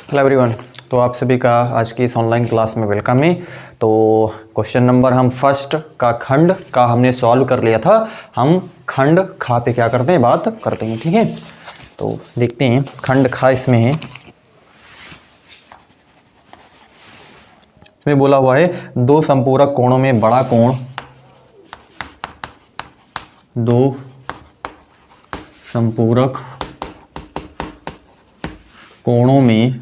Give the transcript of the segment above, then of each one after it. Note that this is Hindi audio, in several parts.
Hello everyone. तो आप सभी का आज की इस ऑनलाइन क्लास में वेलकम है। तो क्वेश्चन नंबर हम फर्स्ट का खंड का हमने सॉल्व कर लिया था। हम खंड खा पे क्या करते हैं, बात करते हैं। ठीक है, तो देखते हैं खंड खा इसमें है। इसमें बोला हुआ है दो संपूरक कोणों में बड़ा कोण, दो संपूरक कोणों में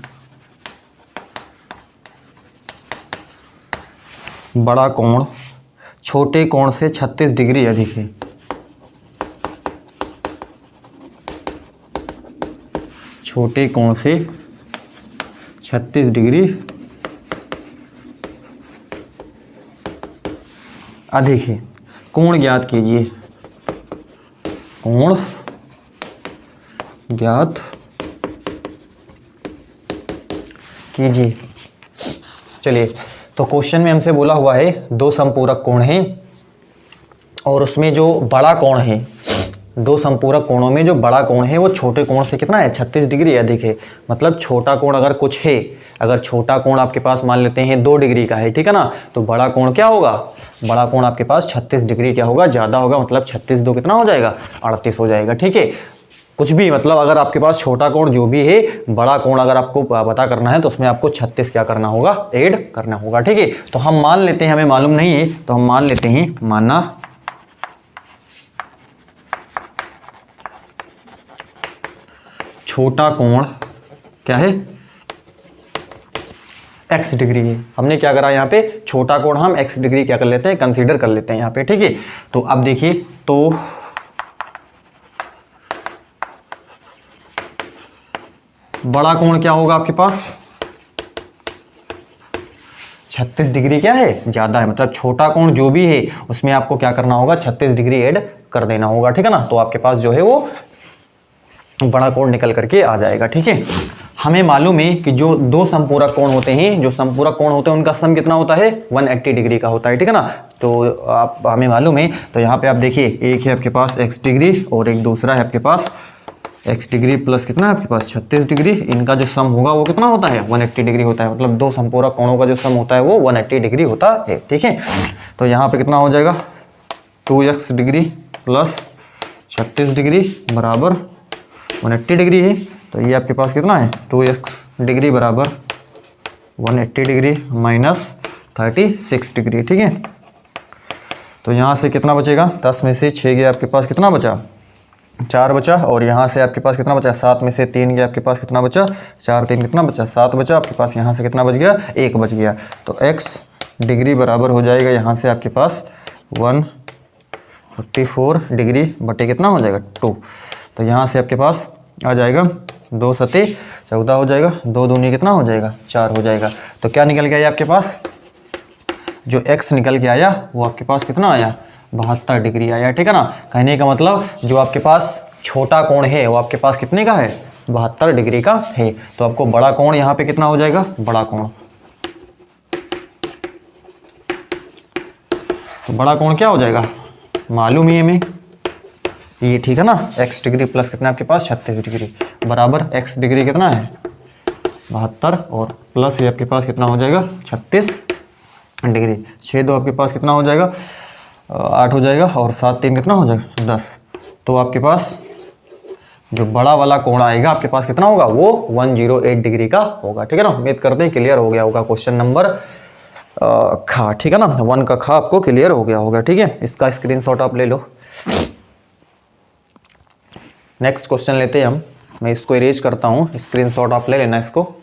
बड़ा कोण छोटे कोण से 36 डिग्री अधिक है। छोटे कोण से 36 डिग्री अधिक है। कोण ज्ञात कीजिए। कोण ज्ञात कीजिए। चलिए, तो क्वेश्चन में हमसे बोला हुआ है दो संपूरक कोण हैं और उसमें जो बड़ा कोण है, दो संपूरक कोणों में जो बड़ा कोण है वो छोटे कोण से कितना है, 36 डिग्री अधिक है। मतलब छोटा कोण अगर कुछ है, अगर छोटा कोण आपके पास मान लेते हैं 2 डिग्री का है, ठीक है ना, तो बड़ा कोण क्या होगा, बड़ा कोण आपके पास 36 डिग्री क्या होगा, ज़्यादा होगा। मतलब 36 दो कितना हो जाएगा, 38 हो जाएगा। ठीक है, कुछ भी मतलब अगर आपके पास छोटा कोण जो भी है, बड़ा कोण अगर आपको पता करना है तो उसमें आपको 36 क्या करना होगा, ऐड करना होगा। ठीक है, तो हम मान लेते हैं, हमें मालूम नहीं है तो हम मान लेते हैं, माना छोटा कोण क्या है, x डिग्री है। हमने क्या करा यहाँ पे, छोटा कोण हम x डिग्री क्या कर लेते हैं, कंसीडर कर लेते हैं यहाँ पे। ठीक है, तो अब देखिए, तो बड़ा कोण क्या होगा आपके पास, 36 डिग्री क्या है, ज्यादा है। मतलब छोटा कोण जो भी है उसमें आपको क्या करना होगा, 36 डिग्री ऐड कर देना होगा। ठीक है ना, तो आपके पास जो है वो बड़ा कोण निकल करके आ जाएगा। ठीक है, हमें मालूम है कि जो दो संपूरक कोण होते हैं, जो संपूरक कोण होते हैं उनका सम कितना होता है, 180 डिग्री का होता है। ठीक है ना, तो आप हमें मालूम है। तो यहाँ पे आप देखिए, एक है आपके पास x डिग्री और एक दूसरा है आपके पास x डिग्री प्लस कितना है आपके पास 36 डिग्री। इनका जो सम होगा वो कितना होता है, 180 डिग्री होता है। मतलब दो संपूरक कोणों का जो सम होता है वो 180 डिग्री होता है। ठीक है, तो यहाँ पे कितना हो जाएगा, 2x डिग्री प्लस 36 डिग्री बराबर 180 डिग्री है। तो ये आपके पास कितना है, 2x डिग्री बराबर 180 डिग्री माइनस 36 डिग्री। ठीक है, तो यहाँ से कितना बचेगा, 10 में से 6 गया आपके पास, कितना बचा, 4 बचा। और यहाँ से आपके पास कितना बचा, 7 में से 3 गया आपके पास, कितना बचा, 4 3 कितना बचा, 7 बचा आपके पास। यहाँ से कितना बच गया, 1 बच गया। तो x डिग्री बराबर हो जाएगा यहाँ से आपके पास 144 डिग्री बटे कितना हो जाएगा, 2। तो यहाँ से आपके पास आ जाएगा 2 सते 14 हो जाएगा, 2 दूनी कितना हो जाएगा, 4 हो जाएगा। तो क्या निकल गया आपके पास, जो x निकल के आया वो आपके पास कितना आया, 72 डिग्री आया। ठीक है ना, कहने का मतलब जो आपके पास छोटा कोण है वो आपके पास कितने का है, 72 डिग्री का है। तो आपको बड़ा कोण यहाँ पे कितना हो जाएगा, बड़ा कोण, तो बड़ा कोण क्या हो जाएगा, मालूम ही हमें ये। ठीक है ना, x डिग्री प्लस कितना आपके पास 36 डिग्री बराबर x डिग्री कितना है 72 और प्लस ये आपके पास कितना हो जाएगा 36 डिग्री। 6 दो आपके पास कितना हो जाएगा, 8 हो जाएगा और 7 3 कितना हो जाएगा 10। तो आपके पास जो बड़ा वाला कोण आएगा आपके पास कितना होगा, वो 108 डिग्री का होगा। ठीक है ना, उम्मीद करते हैं क्लियर हो गया होगा क्वेश्चन नंबर खा। ठीक है ना, 1 का खा आपको क्लियर हो गया होगा। ठीक है, इसका स्क्रीनशॉट आप ले लो। नेक्स्ट क्वेश्चन लेते हैं हम, मैं इसको इरेज करता हूँ, स्क्रीनशॉट आप ले लेना इसको।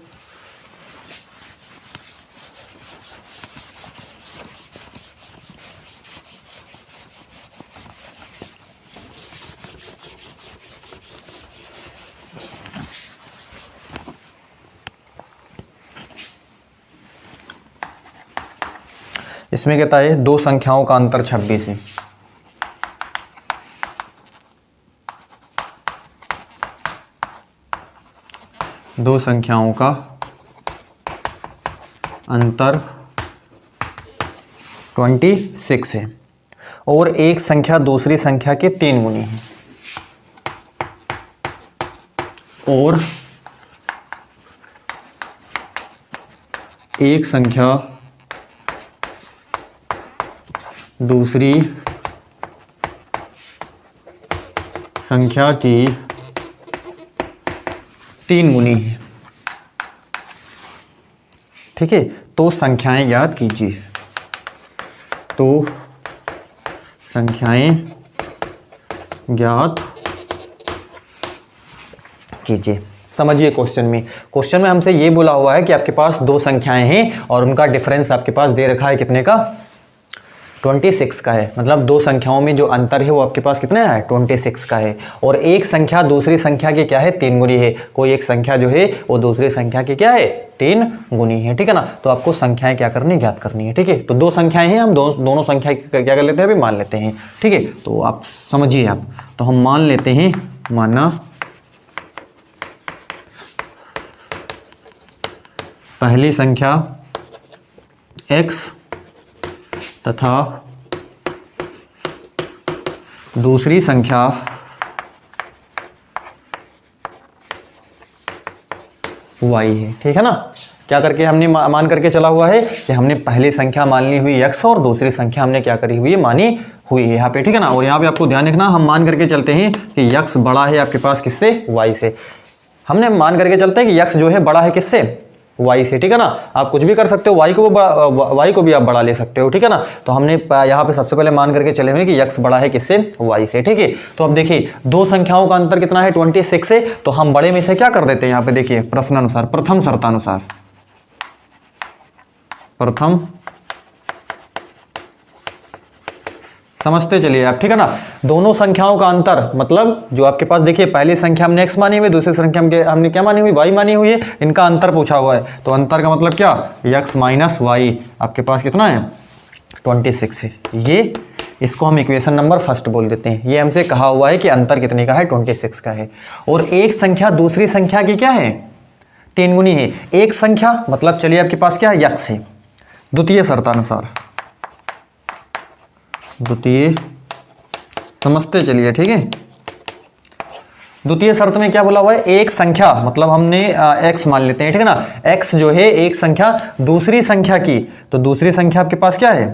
इसमें कहता है दो संख्याओं का अंतर 26 है। दो संख्याओं का अंतर 26 है और एक संख्या दूसरी संख्या के 3 गुनी है और एक संख्या दूसरी संख्या की 3 गुनी है। ठीक है, तो संख्याएं ज्ञात कीजिए। तो संख्याएं ज्ञात कीजिए। समझिए क्वेश्चन में हमसे ये बोला हुआ है कि आपके पास दो संख्याएं हैं और उनका डिफरेंस आपके पास दे रखा है कितने का, 26 का है। मतलब दो संख्याओं में जो अंतर है वो आपके पास कितना है, 26 का है। और एक संख्या दूसरी संख्या की क्या है, 3 गुनी है। कोई एक संख्या जो है वो दूसरी संख्या की क्या है, 3 गुनी है। ठीक है ना, तो आपको संख्याएं क्या करनी, ज्ञात करनी है। ठीक है, तो दो संख्याएं हैं, हम दोनों संख्या क्या कर लेते हैं, अभी मान लेते हैं। ठीक है, तो आप समझिए। आप तो हम मान लेते हैं, माना पहली संख्या x तथा दूसरी संख्या y है। ठीक है ना, क्या करके हमने मान करके चला हुआ है कि हमने पहली संख्या मान ली हुई x और दूसरी संख्या हमने क्या करी हुई है, मानी हुई है यहाँ पे। ठीक है ना, और यहाँ पे आपको ध्यान रखना, हम मान करके चलते हैं कि x बड़ा है आपके पास किससे, y से। हमने मान करके चलते हैं कि x जो है बड़ा है किससे, y से। ठीक है ना, आप कुछ भी कर सकते हो, y को भी आप बड़ा ले सकते हो। ठीक है ना, तो हमने यहाँ पे सबसे पहले मान करके चले हुए कि x बड़ा है किससे, y से। ठीक है, तो अब देखिए दो संख्याओं का अंतर कितना है, 26 से। तो हम बड़े में से क्या कर देते हैं, यहाँ पे देखिए प्रश्नानुसार, प्रथम शर्तानुसार, प्रथम समझते चलिए आप। ठीक है ना, दोनों संख्याओं का अंतर मतलब जो आपके पास देखिए पहली संख्या हमने x मानी हुई, दूसरी संख्या हमने क्या मानी हुई, y मानी हुई है। इनका अंतर पूछा हुआ है, तो अंतर का मतलब क्या, x माइनस वाई आपके पास कितना है, 26 है। ये इसको हम इक्वेशन नंबर फर्स्ट बोल देते हैं। ये हमसे कहा हुआ है कि अंतर कितने का है, 26 का है। और एक संख्या दूसरी संख्या की क्या है, 3 गुनी है। एक संख्या मतलब चलिए आपके पास क्या है, x है। द्वितीय शर्तानुसार, द्वितीय समझते चलिए। ठीक है, द्वितीय शर्त में क्या बोला हुआ है, एक संख्या मतलब हमने x मान लेते हैं। ठीक है ना, x जो है एक संख्या दूसरी संख्या की, तो दूसरी संख्या आपके पास क्या है,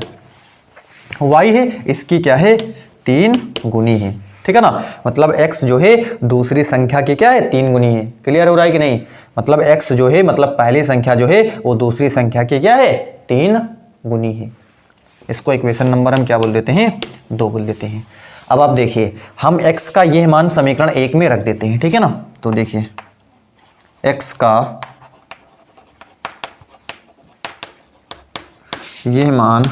y है, इसकी क्या है, 3 गुनी है। ठीक है ना, मतलब x जो है दूसरी संख्या की क्या है, 3 गुनी है। क्लियर हो रहा है कि नहीं, मतलब x जो है मतलब पहली संख्या जो है वो दूसरी संख्या की क्या है, 3 गुनी है। इसको इक्वेशन नंबर हम क्या बोल देते हैं, 2 बोल देते हैं। अब आप देखिए, हम x का यह मान समीकरण 1 में रख देते हैं। ठीक है ना, तो देखिए x का यह मान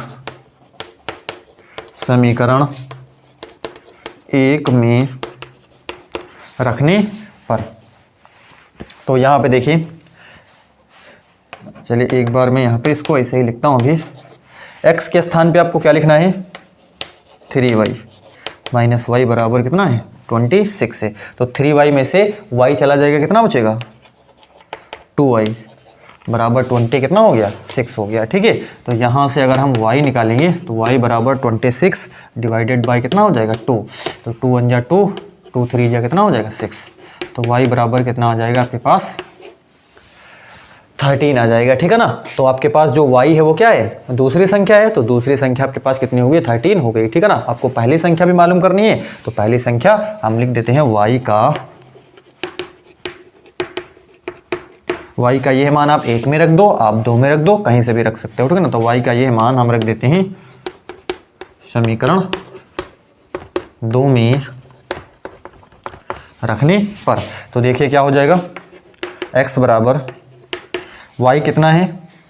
समीकरण 1 में रखने पर, तो यहाँ पे देखिए, चलिए एक बार मैं यहाँ पे इसको ऐसे ही लिखता हूँ। अभी x के स्थान पे आपको क्या लिखना है, 3y माइनस वाई बराबर कितना है, 26 है। तो 3y में से y चला जाएगा, कितना बचेगा, 2y बराबर 20 कितना हो गया, 6 हो गया। ठीक है, तो यहाँ से अगर हम y निकालेंगे तो y बराबर 26 डिवाइडेड बाय कितना हो जाएगा, 2। तो 2 1 जा 2, 2 3 जा कितना हो जाएगा, 6। तो y बराबर कितना आ जाएगा आपके पास, 13 आ जाएगा। ठीक है ना, तो आपके पास जो y है वो क्या है, दूसरी संख्या है। तो दूसरी संख्या आपके पास कितनी हो गई, 13 हो गई। ठीक है ना, आपको पहली संख्या भी मालूम करनी है, तो पहली संख्या हम लिख देते हैं y का यह मान आप 1 में रख दो, आप 2 में रख दो, कहीं से भी रख सकते हो। ठीक है ना, तो y का यह मान हम रख देते हैं समीकरण 2 में रखने पर। तो देखिए क्या हो जाएगा, x बराबर y कितना है,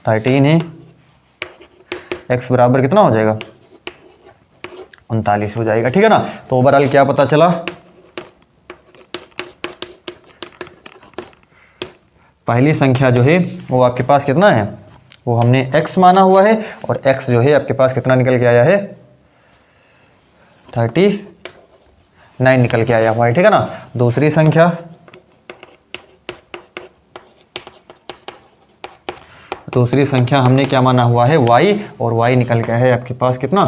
13 है, x बराबर कितना हो जाएगा, 39 हो जाएगा। ठीक है ना, तो ओवरऑल क्या पता चला, पहली संख्या जो है वो आपके पास कितना है, वो हमने x माना हुआ है, और x जो है आपके पास कितना निकल के आया है, 39 निकल के आया हुआ है। ठीक है ना, दूसरी संख्या, दूसरी संख्या हमने क्या माना हुआ है, y, और y निकल के आया है आपके पास कितना,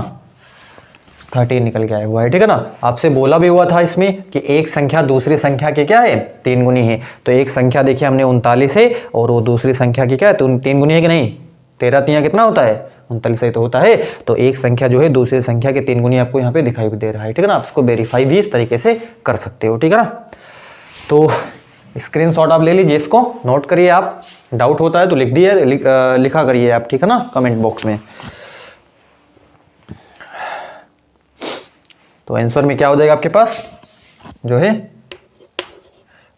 13 निकल के आया हुआ है। ठीक है ना, आपसे बोला भी हुआ था इसमें कि एक संख्या दूसरी संख्या की क्या है, 3 गुनी है। तो एक संख्या देखिए हमने 39 है, और वो दूसरी संख्या की क्या है, 3 गुनी है कि नहीं, 13 तियां कितना होता है 39 ही तो होता है। तो एक संख्या जो है दूसरी संख्या के 3 गुनी आपको यहाँ पे दिखाई दे रहा है, ठीक है ना। आप इसको वेरीफाई भी इस तरीके से कर सकते हो, ठीक है ना। तो स्क्रीनशॉट आप ले लीजिए, इसको नोट करिए आप, डाउट होता है तो लिख दिए, लिखा करिए आप, ठीक है ना, कमेंट बॉक्स में। तो आंसर में क्या हो जाएगा आपके पास जो है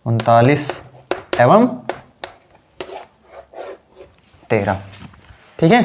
39 एवं 13, ठीक है।